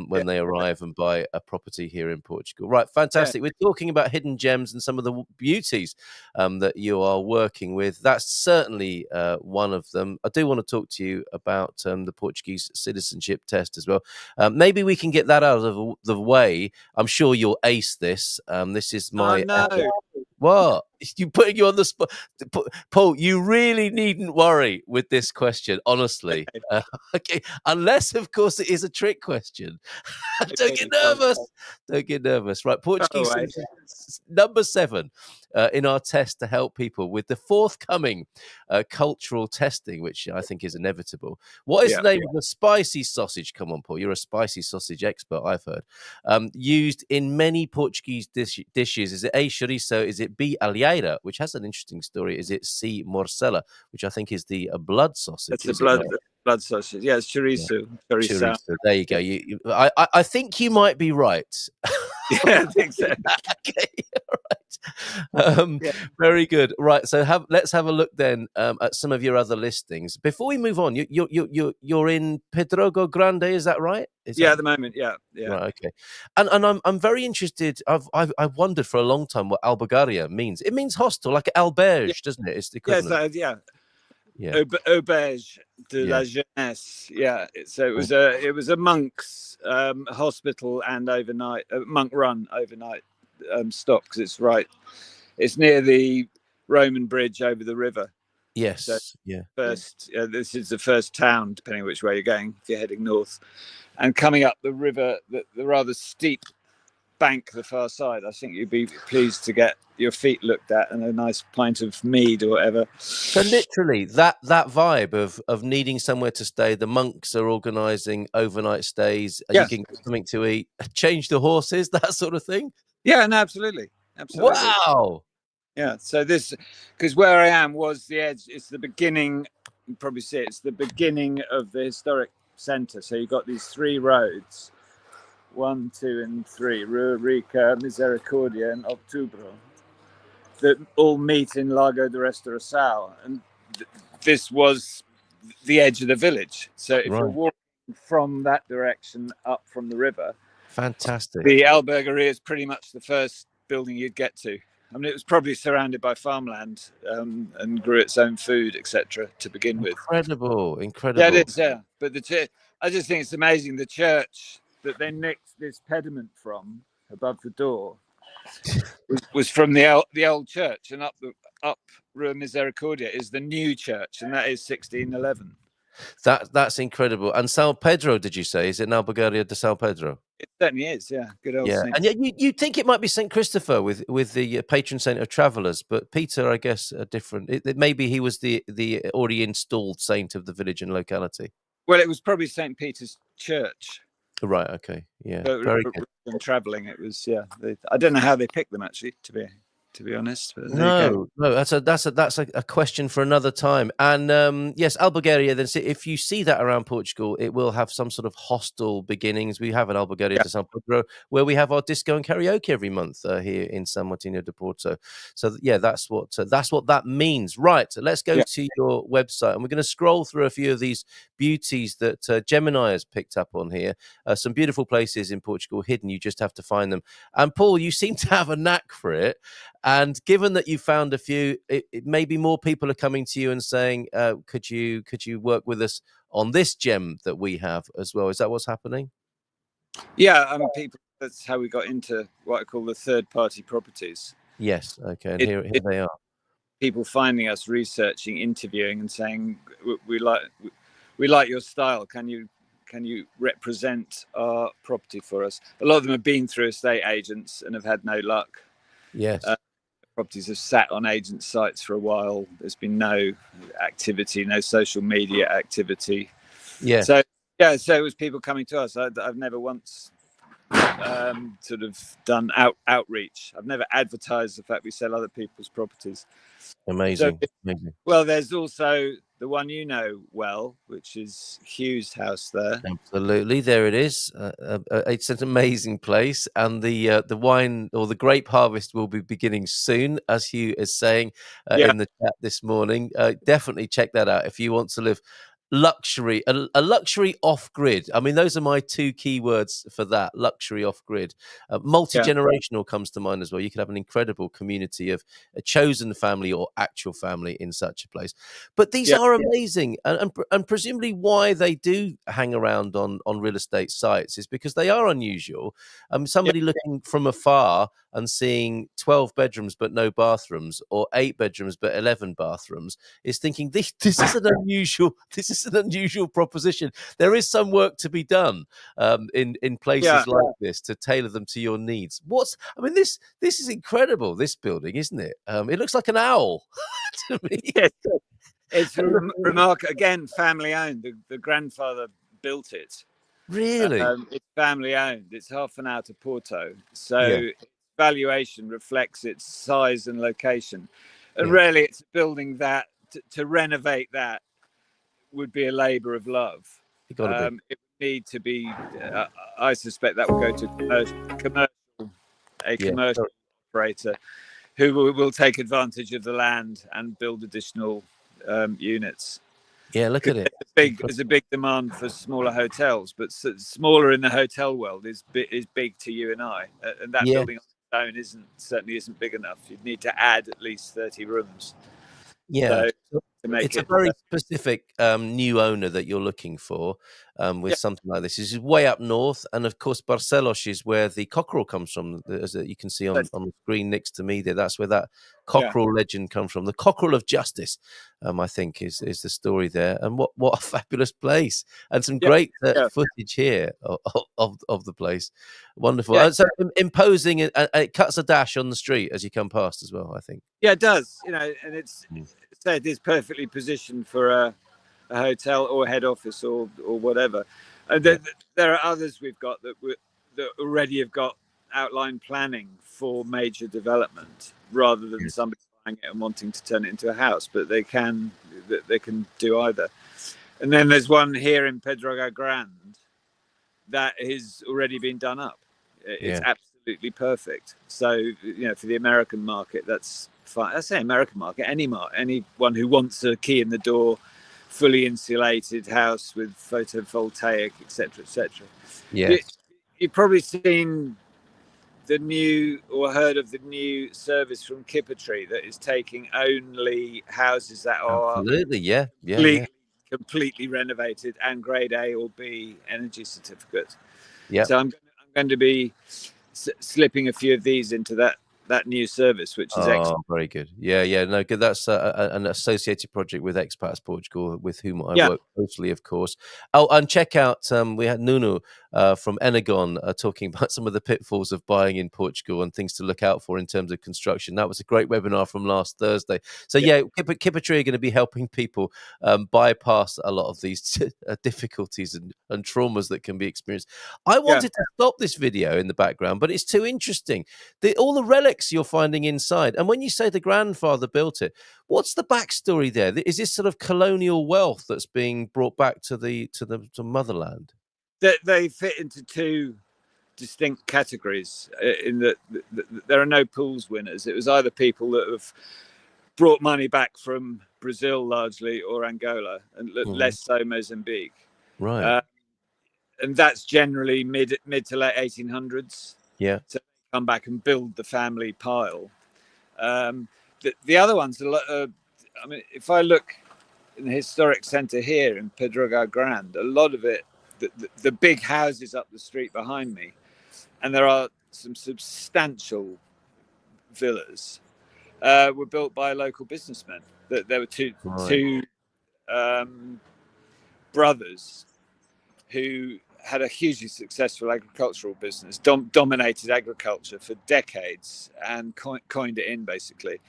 when they arrive and buy a property here in Portugal. Right, fantastic. We're talking about hidden gems and some of the beauties that you are working with. That's certainly one of them. I do want to talk to you about the Portuguese citizenship test as well. Maybe we can get that out of the way. I'm sure you'll ace this. This is my... Oh, no. What? You putting you on the spot, Paul? You really needn't worry with this question, honestly. Okay, unless of course it is a trick question. Don't get nervous. Don't get nervous. Right, Portuguese number 7 in our test to help people with the forthcoming cultural testing, which I think is inevitable. What is the name of the spicy sausage? Come on, Paul. You're a spicy sausage expert, I've heard. Used in many Portuguese dishes. Is it A, chorizo? Is it B, alheira, which has an interesting story? Is it C, morcella, which I think is the blood sausage? That's the blood sausage. Yeah, it's chorizo. Yeah. Chorizo. There you go. I think you might be right. Yeah, I think so. Okay, all right. Very good. Right, so let's have a look then at some of your other listings before we move on. You're in Pedrogo Grande, is that right? At the moment, yeah. Right, okay. And I'm very interested. I've wondered for a long time what albergaria means. It means hostel, like alberge, doesn't it? It's the equivalent. Auberge de la jeunesse. Yeah. So it was a monk's hospital and overnight monk run overnight stop, because it's near the Roman bridge over the river. Yes. So this is the first town, depending on which way you're going, if you're heading north, and coming up the river, the rather steep bank the far side. I think you'd be pleased to get your feet looked at and a nice pint of mead or whatever. So literally that vibe of needing somewhere to stay. The monks are organising overnight stays. You can get something to eat, change the horses, that sort of thing. Yeah, no, absolutely. Wow. Yeah, so this, because where I am was the edge. It's the beginning. You probably see it's the beginning of the historic centre. So you've got these 3 roads, 1, 2, and 3, Rua Rica, Misericordia, and Outubro, that all meet in Lago de Restauração. And this was the edge of the village. So if you're walking from that direction up from the river, fantastic. The albergaria is pretty much the first building you'd get to. I mean, it was probably surrounded by farmland and grew its own food, etc. to begin with. Incredible. Yeah, it is. Yeah, but I just think it's amazing. The church that they nicked this pediment from above the door was from the old church, and up Rua Misericordia is the new church, and that is 1611. That's incredible. And São Pedro, did you say? Is it now Albergaria de São Pedro? It certainly is, yeah. Good old Saint. And yet you think it might be St. Christopher with the patron saint of travellers, but Peter, I guess, are different. Maybe he was the already installed saint of the village and locality. Well, it was probably St. Peter's Church. Right, okay. Yeah, so very good. Than travelling, it was, I don't know how they picked them, actually, to be honest. But no, that's a question for another time. And yes, Albergaria. Then, if you see that around Portugal, it will have some sort of hostel beginnings. We have an Albergaria de São Pedro where we have our disco and karaoke every month here in San Martinho de Porto. So yeah, that's what that means. Right, let's go to your website, and we're going to scroll through a few of these beauties that Gemini has picked up on here. Some beautiful places in Portugal hidden. You just have to find them. And Paul, you seem to have a knack for it. And given that you found a few, maybe more people are coming to you and saying, could you work with us on this gem that we have as well? Is that what's happening? Yeah, I mean, that's how we got into what I call the third-party properties. Yes, okay, and here they are. People finding us, researching, interviewing, and saying, we like your style. Can you represent our property for us? A lot of them have been through estate agents and have had no luck. Yes. Properties have sat on agent sites for a while. There's been no activity, no social media activity. Yeah. So it was people coming to us. I've never once sort of done outreach. I've never advertised the fact we sell other people's properties. Amazing. So, Amazing. well, there's also the one you know well, which is Hugh's house there. Absolutely, there it is. It's an amazing place, and the wine or the grape harvest will be beginning soon, as Hugh is saying in the chat this morning. Definitely check that out if you want to live luxury, a luxury off grid. I mean, those are my two key words for that: luxury off grid. Multi-generational comes to mind as well. You could have an incredible community of a chosen family or actual family in such a place. But these are amazing, and presumably why they do hang around on real estate sites is because they are unusual. Somebody looking from afar and seeing 12 bedrooms but no bathrooms, or 8 bedrooms but 11 bathrooms, is thinking this is an unusual proposition. There is some work to be done in places like this to tailor them to your needs. This is incredible. This building, isn't it? It looks like an owl to me. Yes. It's remarkable. Again, family owned. The grandfather built it. Really? It's family owned. It's half an hour to Porto. So valuation reflects its size and location. And really, it's a building that to renovate that would be a labour of love. It got to be. It would need to be, I suspect that will go to a commercial operator who will take advantage of the land and build additional units. Yeah, look at it. There's a big demand for smaller hotels, but smaller in the hotel world is big to you and I. And that building on its own certainly isn't big enough. You'd need to add at least 30 rooms. Yeah. So, it's a very specific new owner that you're looking for with something like this. This is way up north, and of course Barcelos is where the cockerel comes from, as you can see on the screen next to me there. That's where that cockerel legend comes from. The cockerel of justice, I think, is the story there. And what a fabulous place, and some great footage here of the place. Wonderful. So imposing, and it cuts a dash on the street as you come past as well, I think. Yeah, it does. And it's perfectly positioned for a hotel or head office or whatever. And there are others we've got that already have got outline planning for major development, rather than somebody buying it and wanting to turn it into a house. But they can do either. And then there's one here in Pedroga Grande that has already been done up. It's absolutely perfect. So for the American market, that's fine. I say American market, anyone who wants a key in the door, fully insulated house with photovoltaic, etc., etc. Yes. You've probably seen the new or heard of the new service from Kippertree that is taking only houses that are completely renovated and grade A or B energy certificate. So I'm going to be slipping a few of these into that new service, which is excellent. Very good. No, good. That's an associated project with Expats Portugal, with whom I work closely, of course. And check out, we had Nuno from Enagon talking about some of the pitfalls of buying in Portugal and things to look out for in terms of construction. That was a great webinar from last Thursday. So Kippertree are going to be helping people bypass a lot of these difficulties and traumas that can be experienced. I wanted to stop this video in the background, but it's too interesting. All the relics you're finding inside, and when you say the grandfather built it, what's the backstory there? Is this sort of colonial wealth that's being brought back to motherland? They fit into two distinct categories. In that there are no pools winners. It was either people that have brought money back from Brazil largely, or Angola, and less so Mozambique. Right. And that's generally mid to late 1800s. Yeah. So come back and build the family pile. The other ones, if I look in the historic centre here in Pedroga Grande, a lot of it, the big houses up the street behind me, and there are some substantial villas, were built by local businessmen. There were two brothers who had a hugely successful agricultural business, dominated agriculture for decades, and coined it in basically.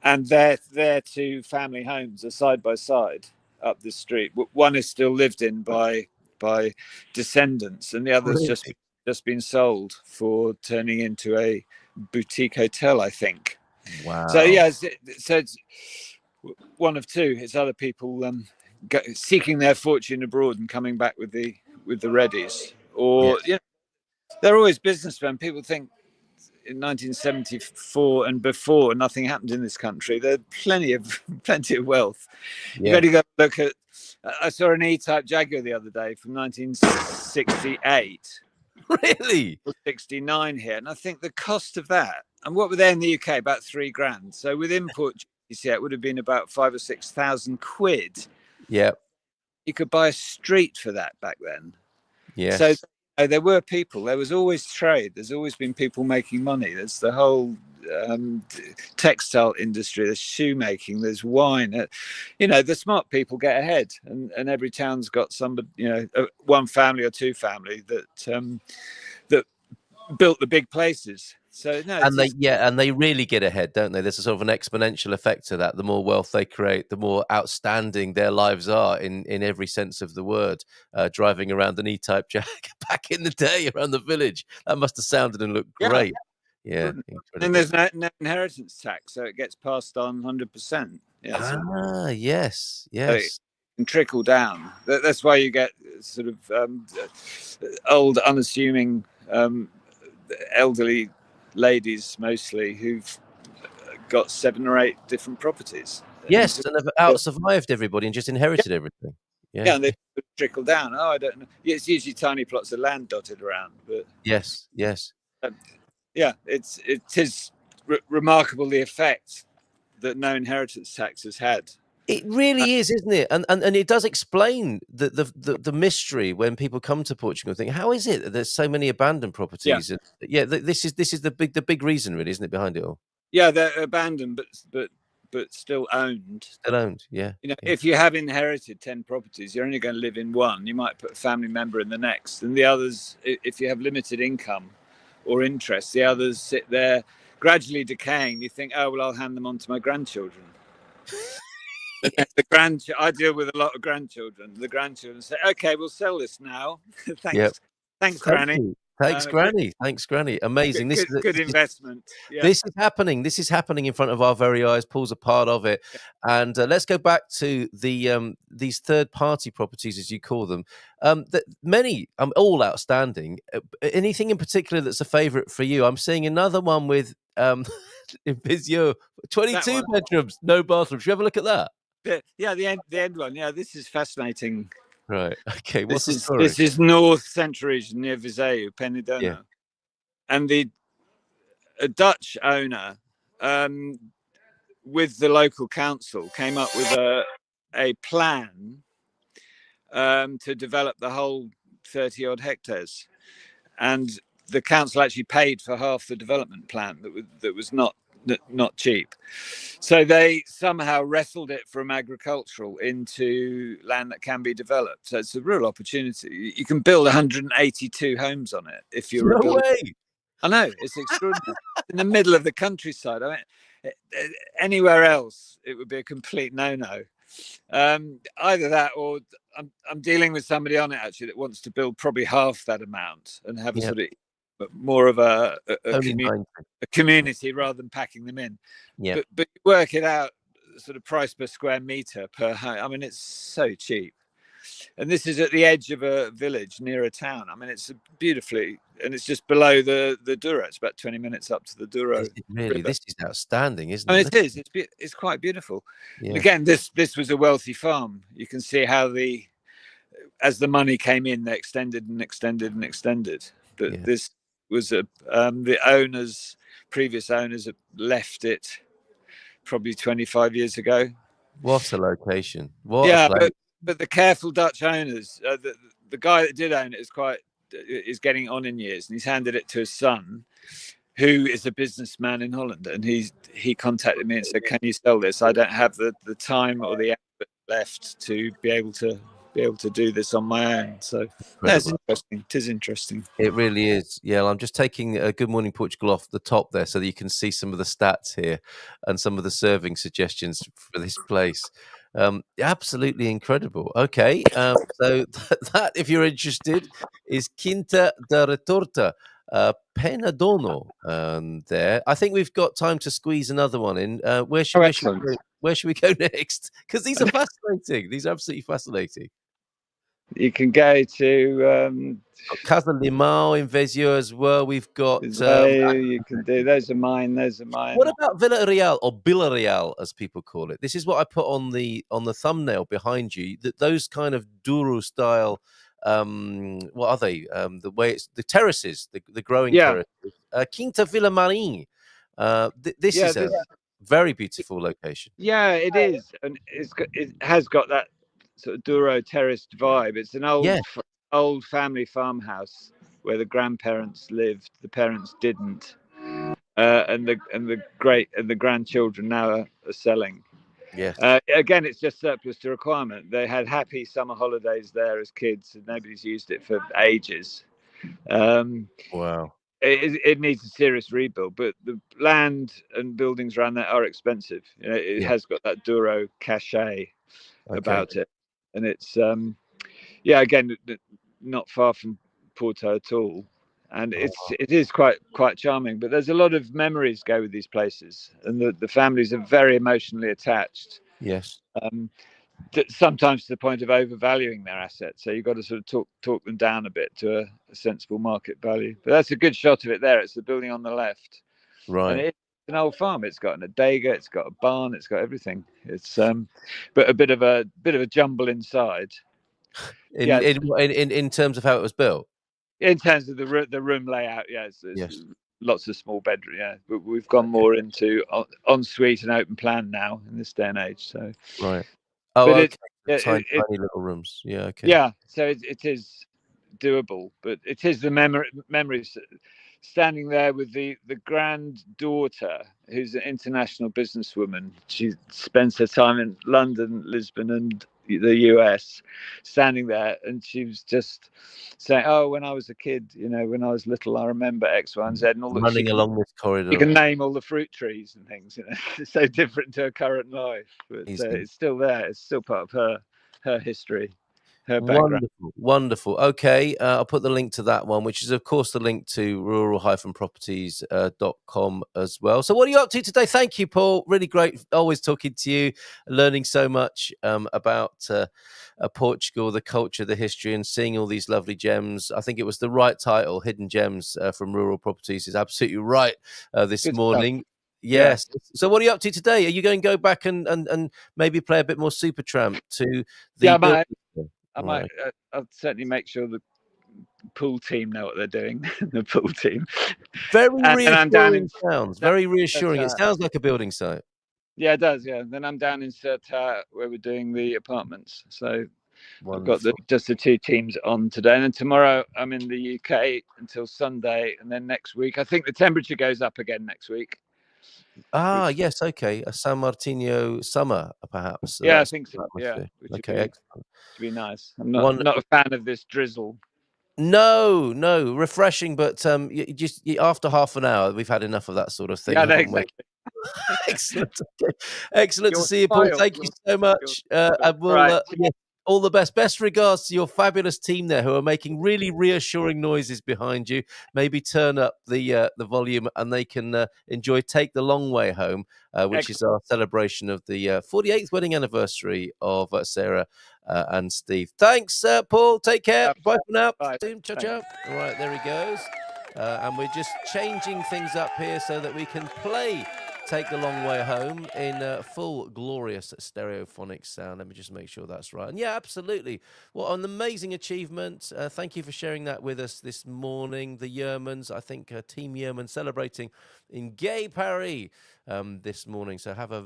And their two family homes are side by side up the street. One is still lived in by descendants, and the other's just been sold for turning into a boutique hotel, I think. Wow. So yeah, so it's one of two. It's other people seeking their fortune abroad and coming back with the Reddies, or Yes. they're always businessmen. People think in 1974 and before nothing happened in this country. There's plenty of wealth. You've got to go look at. I saw an E-Type Jaguar the other day from 1968. Really? 69 here, and I think the cost of that, and what were they in the UK, about £3,000. So with import, it would have been about 5,000 or 6,000 quid. Yeah. You could buy a street for that back then. Yes. So there were people. There was always trade. There's always been people making money. There's the whole textile industry. There's shoemaking. There's wine. The smart people get ahead, and every town's got somebody. One family or two family that built the big places. So no, and they really get ahead, don't they? There's a sort of an exponential effect to that. The more wealth they create, the more outstanding their lives are in every sense of the word. Driving around an E-Type Jag back in the day around the village, that must have sounded and looked great. Yeah. And there's no inheritance tax, so it gets passed on 100%. Yes. So it can trickle down. That's why you get sort of old, unassuming, elderly ladies mostly who've got 7 or 8 different properties. Yes, and have out-survived everybody and just inherited everything. Yeah, and they trickle down. I don't know. It's usually tiny plots of land dotted around, but yes. It is remarkable the effect that no inheritance tax has had. It really is, isn't it? And it does explain the mystery when people come to Portugal and think, how is it that there's so many abandoned properties? Yeah. This is the big reason, really, isn't it, behind it all? Yeah, they're abandoned, but still owned. Still owned, yeah. If you have inherited 10 properties, you're only going to live in one. You might put a family member in the next, and the others, if you have limited income or interest, the others sit there gradually decaying. You think, oh well, I'll hand them on to my grandchildren. I deal with a lot of grandchildren. The grandchildren say, "Okay, we'll sell this now. Thanks, Granny. Thanks, Granny. Thanks, Granny. Amazing. This is a good investment. Yeah. This is happening. This is happening in front of our very eyes. Paul's a part of it. And let's go back to the these third-party properties, as you call them. That many, all outstanding. Anything in particular that's a favourite for you? I'm seeing another one with in Visio, 22 bedrooms, no bathrooms. Should you have a look at that? The end one. Yeah, this is fascinating. Right. Okay. What's the story? This is North Central region near Viseu, Penedono, and a Dutch owner, with the local council, came up with a plan to develop the whole 30-odd hectares, and the council actually paid for half the development plan. That was not cheap. So they somehow wrestled it from agricultural into land that can be developed. So it's a real opportunity. You can build 182 homes on it if you're a builder. Way. I know, it's extraordinary. In the middle of the countryside. I mean, anywhere else it would be a complete no-no. Either that, or I'm dealing with somebody on it actually that wants to build probably half that amount and have a sort of more of a community rather than packing them in. Yeah. But you work it out, sort of price per square meter per home. I mean, it's so cheap. And this is at the edge of a village near a town. I mean, it's beautifully, and it's just below the Douro. It's about 20 minutes up to the Douro. Really, river. This is outstanding, isn't it? I mean, it is. It's quite beautiful. Yeah. Again, this was a wealthy farm. You can see how as the money came in, they extended and extended and extended. But this was the previous owners have left it probably 25 years ago. What a location. But the careful Dutch owners, the guy that did own it is getting on in years, and he's handed it to his son, who is a businessman in Holland, and he contacted me and said, can you sell this? I don't have the time or the effort left to be able to be able to do this on my own. So that's interesting. It is interesting. It really is. Yeah, I'm just taking Good Morning Portugal off the top there so that you can see some of the stats here and some of the serving suggestions for this place. Absolutely incredible. Okay, so that, if you're interested, is Quinta da Retorta, Penadono. There, I think we've got time to squeeze another one in. Where should we go next? Because these are fascinating. These are absolutely fascinating. You can go to Casa Limão in Vezio as well. We've got. You can do. Those are mine. What about Villarreal or Villarreal, as people call it? This is what I put on the thumbnail behind you. Those kind of Douro style. What are they? The way it's the terraces, the growing terraces. Quinta Vila Marim. This is a very beautiful location. Yeah, it is, and it has got that sort of Douro terraced vibe. It's an old family farmhouse where the grandparents lived, the parents didn't, and the grandchildren now are selling. Yes. Again, it's just surplus to requirement. They had happy summer holidays there as kids, and nobody's used it for ages. Wow. It needs a serious rebuild, but the land and buildings around there are expensive. You know, it has got that Douro cachet about it, and it's again, not far from Porto at all, and it is quite charming. But there's a lot of memories go with these places, and the families are very emotionally attached. Yes. Sometimes to the point of overvaluing their assets. So you've got to sort of talk them down a bit to a sensible market value. But that's a good shot of it there. It's the building on the left. Right. And it's an old farm. It's got an adega, it's got a barn, it's got everything. It's but a bit of a jumble inside. In terms of how it was built. In terms of the room layout, yes. Lots of small bedroom, but we've gone more into ensuite and open plan now in this day and age. So right. Oh, but tiny little rooms. Yeah, okay. Yeah, so it is doable, but it is the memories. Standing there with the granddaughter, who's an international businesswoman. She spends her time in London, Lisbon, and the US, standing there, and she was just saying, "Oh, when I was a kid, when I was little, I remember X, Y, and Z." And all running along this corridor. You can name all the fruit trees and things. It's so different to her current life, but it's still there. It's still part of her history. Wonderful. Okay, I'll put the link to that one, which is, of course, the link to rural-properties.com as well. So what are you up to today? Thank you, Paul. Really great. Always talking to you, learning so much about Portugal, the culture, the history, and seeing all these lovely gems. I think it was the right title, Hidden Gems from Rural Properties, is absolutely right this morning. Stuff. Yes. Yeah. So what are you up to today? Are you going to go back and maybe play a bit more Supertramp to the... I'll certainly make sure the pool team know what they're doing. The pool team. Very reassuring sounds. Very reassuring. It sounds like a building site. Yeah, it does. Yeah. Then I'm down in Serta where we're doing the apartments. So wonderful. I've got just the two teams on today. And then tomorrow I'm in the UK until Sunday. And then next week, I think the temperature goes up again next week. Yes, okay. A San Martino summer, perhaps. Yeah, I think so. Yeah, excellent. To be nice. I'm not a fan of this drizzle. No, refreshing, but after half an hour, we've had enough of that sort of thing. Yeah, exactly. Excellent. Okay. Excellent to see you, Paul. Thank you so much. And we'll all the best. Best regards to your fabulous team there who are making really reassuring noises behind you. Maybe turn up the volume and they can enjoy Take the Long Way Home, which is our celebration of the 48th wedding anniversary of Sarah and Steve. Thanks, Paul. Take care. Bye for now. Bye. Ciao. All right, there he goes. And we're just changing things up here so that we can play Take the Long Way Home in full glorious stereophonic sound. Let me just make sure that's right. And yeah, absolutely. What an amazing achievement. Thank you for sharing that with us this morning. The Yermans, I think Team Yerman celebrating in Gay Paris this morning. So have a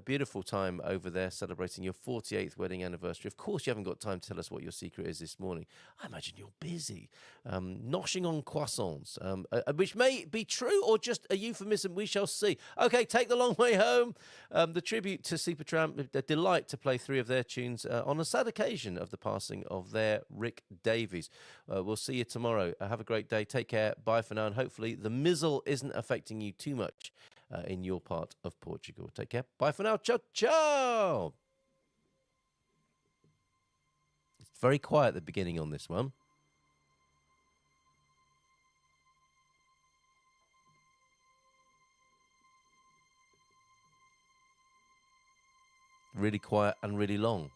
beautiful time over there celebrating your 48th wedding anniversary. Of course, you haven't got time to tell us what your secret is this morning. I imagine you're busy noshing on croissants, which may be true or just a euphemism. We shall see. Okay, Take the Long Way Home. The tribute to Supertramp, a delight to play three of their tunes on a sad occasion of the passing of their Rick Davies. We'll see you tomorrow. Have a great day. Take care. Bye for now. And hopefully the mizzle isn't affecting you too much in your part of Portugal. Take care. Bye for now. Ciao, ciao. It's very quiet at the beginning on this one. Really quiet and really long.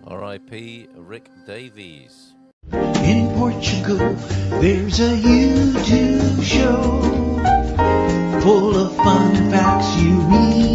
R.I.P. Rick Davies. In Portugal, there's a YouTube show full of fun facts you need